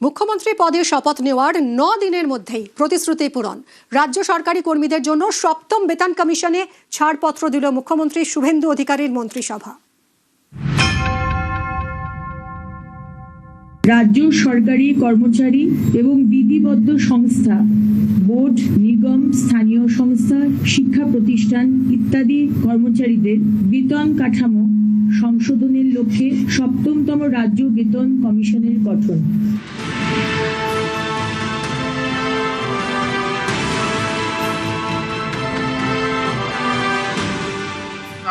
মুখ্যমন্ত্রী পদে শপথ নেওয়ার 9 দিনের মধ্যেই প্রতিশ্রুতি পূরণ। রাজ্য সরকারি কর্মীদের জন্য সপ্তম বেতন কমিশনে ছাড়পত্র দিল মুখ্যমন্ত্রী শুভেন্দু অধিকারীর মন্ত্রিসভা। রাজ্য সরকারি কর্মচারী এবং বিধিবদ্ধ সংস্থা, বোর্ড, নিগম, স্থানীয় সংস্থা, শিক্ষা প্রতিষ্ঠান ইত্যাদি কর্মচারীদের বেতন কাঠামো সংশোধনের লক্ষ্যে সপ্তমতম রাজ্য বেতন কমিশনের গঠন।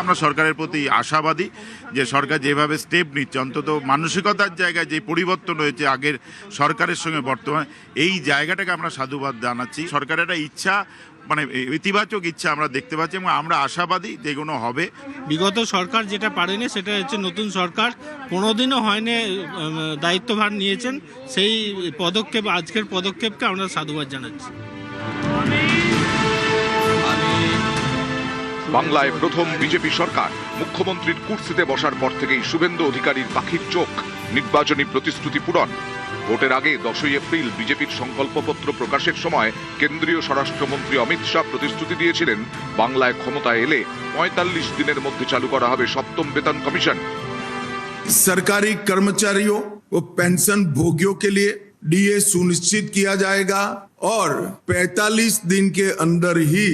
আমরা সরকারের প্রতি আশাবাদী যে সরকার যেভাবে স্টেপ নিচ্ছে, অন্তত মানসিকতার জায়গায় যে পরিবর্তন হয়েছে আগের সরকারের সঙ্গে বর্তমান, এই জায়গাটাকে আমরা সাধুবাদ জানাচ্ছি। সরকারের একটা ইচ্ছা, মানে ইতিবাচক ইচ্ছা আমরা দেখতে পাচ্ছি এবং আমরা আশাবাদী যেগুলো হবে। বিগত সরকার যেটা পারেনি সেটা হচ্ছে নতুন সরকার কোনোদিনও হয়নি দায়িত্বভার নিয়েছেন, সেই পদক্ষেপ, আজকের পদক্ষেপকে আমরা সাধুবাদ জানাচ্ছি। বাংলায় প্রথম বিজেপি সরকার, মুখ্যমন্ত্রীর কুর্সিতে বসার পর থেকেই শুভেন্দু অধিকারীর পাখির চোখ নির্বাচনী প্রতিশ্রুতি পূরণ। ভোটের আগে 10ই এপ্রিল বিজেপির সংকল্পপত্র প্রকাশের সময় কেন্দ্রীয় স্বরাষ্ট্রমন্ত্রী অমিত শাহ প্রতিশ্রুতি দিয়েছিলেন বাংলায় ক্ষমতায় এলে 45 দিনের মধ্যে চালু করা হবে সপ্তম বেতন কমিশন। सरकारी कर्मचारियों व पेंशन भोगियों के लिए डीए सुनिश्चित किया जाएगा और 45 दिन के अंदर ही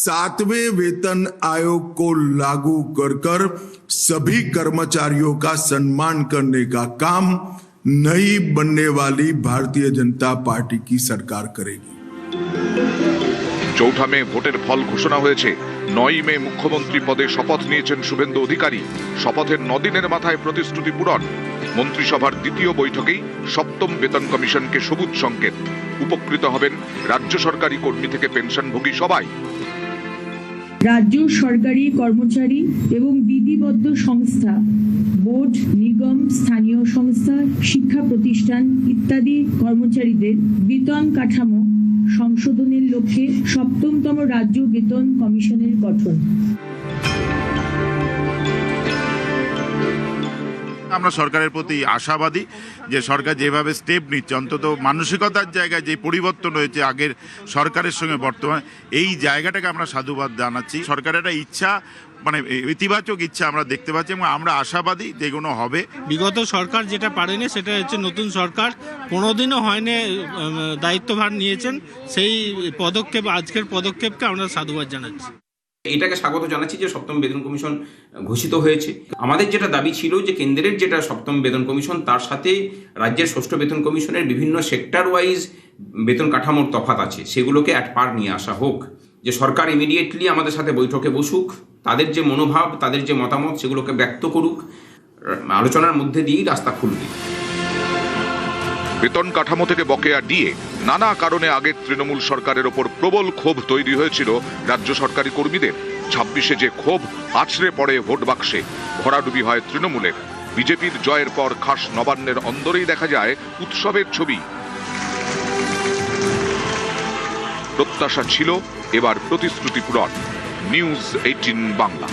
7वें वेतन आयोग को लागू कर सभी कर्मचारियों का सम्मान करने का काम नई बनने वाली भारतीय जनता पार्टी की सरकार करेगी। 4 মে ভোটের ফল ঘোষণা হয়েছে। 9 মে মুখ্যমন্ত্রী পদে শপথ নিয়েছেন শুভেন্দু অধিকারী। শপথের 9 দিনের মাথায় প্রতিশ্রুতি পূরণ। মন্ত্রিসভার দ্বিতীয় বৈঠকেই সপ্তম বেতন কমিশনকে সবুজ সংকেত। উপকৃত হবেন রাজ্য সরকারি কর্মী থেকে পেনশনভোগী সবাই। রাজ্য সরকারি কর্মচারী এবং বিধিবদ্ধ সংস্থা, বোর্ড, নিগম, স্থানীয় সংস্থা, শিক্ষা প্রতিষ্ঠান ইত্যাদি কর্মচারীদের বেতন কাঠামো সংশোধনের লক্ষ্যে সপ্তমতম রাজ্য বেতন কমিশনের গঠন। আমরা সরকারের প্রতি আশাবাদী যে সরকার যেভাবে স্টেপ নিচ্ছে, অন্তত মানসিকতার জায়গায় যে পরিবর্তন হয়েছে আগের সরকারের সঙ্গে বর্তমান, এই জায়গাটাকে আমরা সাধুবাদ জানাচ্ছি। সরকারের একটা ইচ্ছা, মানে ইতিবাচক ইচ্ছা আমরা দেখতে পাচ্ছি এবং আমরা আশাবাদী যেগুলো হবে। বিগত সরকার যেটা পারেনি সেটা হচ্ছে নতুন সরকার কোনোদিনও হয়নি দায়িত্বভার নিয়েছেন, সেই পদক্ষেপ, আজকের পদক্ষেপকে আমরা সাধুবাদ জানাচ্ছি। এটাকে স্বাগত জানাচ্ছি যে সপ্তম বেতন কমিশন ঘোষিত হয়েছে। আমাদের যেটা দাবি ছিল যে কেন্দ্রের যেটা সপ্তম বেতন কমিশন, তার সাথে রাজ্যের ষষ্ঠ বেতন কমিশনের বিভিন্ন সেক্টর ওয়াইজ বেতন কাঠামোর তফাৎ আছে, সেগুলোকে এক পার নিয়ে আসা হোক। যে সরকার ইমিডিয়েটলি আমাদের সাথে বৈঠকে বসুক, তাদের যে মনোভাব, তাদের যে মতামত, সেগুলোকে ব্যক্ত করুক, আলোচনার মধ্যে দিয়েই রাস্তা খুলবে। বেতন কাঠামো থেকে বকেয়া দিয়ে নানা কারণে আগের তৃণমূল সরকারের ওপর প্রবল ক্ষোভ তৈরি হয়েছিল রাজ্য সরকারি কর্মীদের। 26-এ যে ক্ষোভ আছড়ে পড়ে ভোট বাক্সে, ভরাডুবি হয় তৃণমূলের। বিজেপির জয়ের পর খাস নবান্নের অন্দরেই দেখা যায় উৎসবের ছবি। প্রত্যাশা ছিল, এবার প্রতিশ্রুতি পূরণ। নিউজ 18 বাংলা।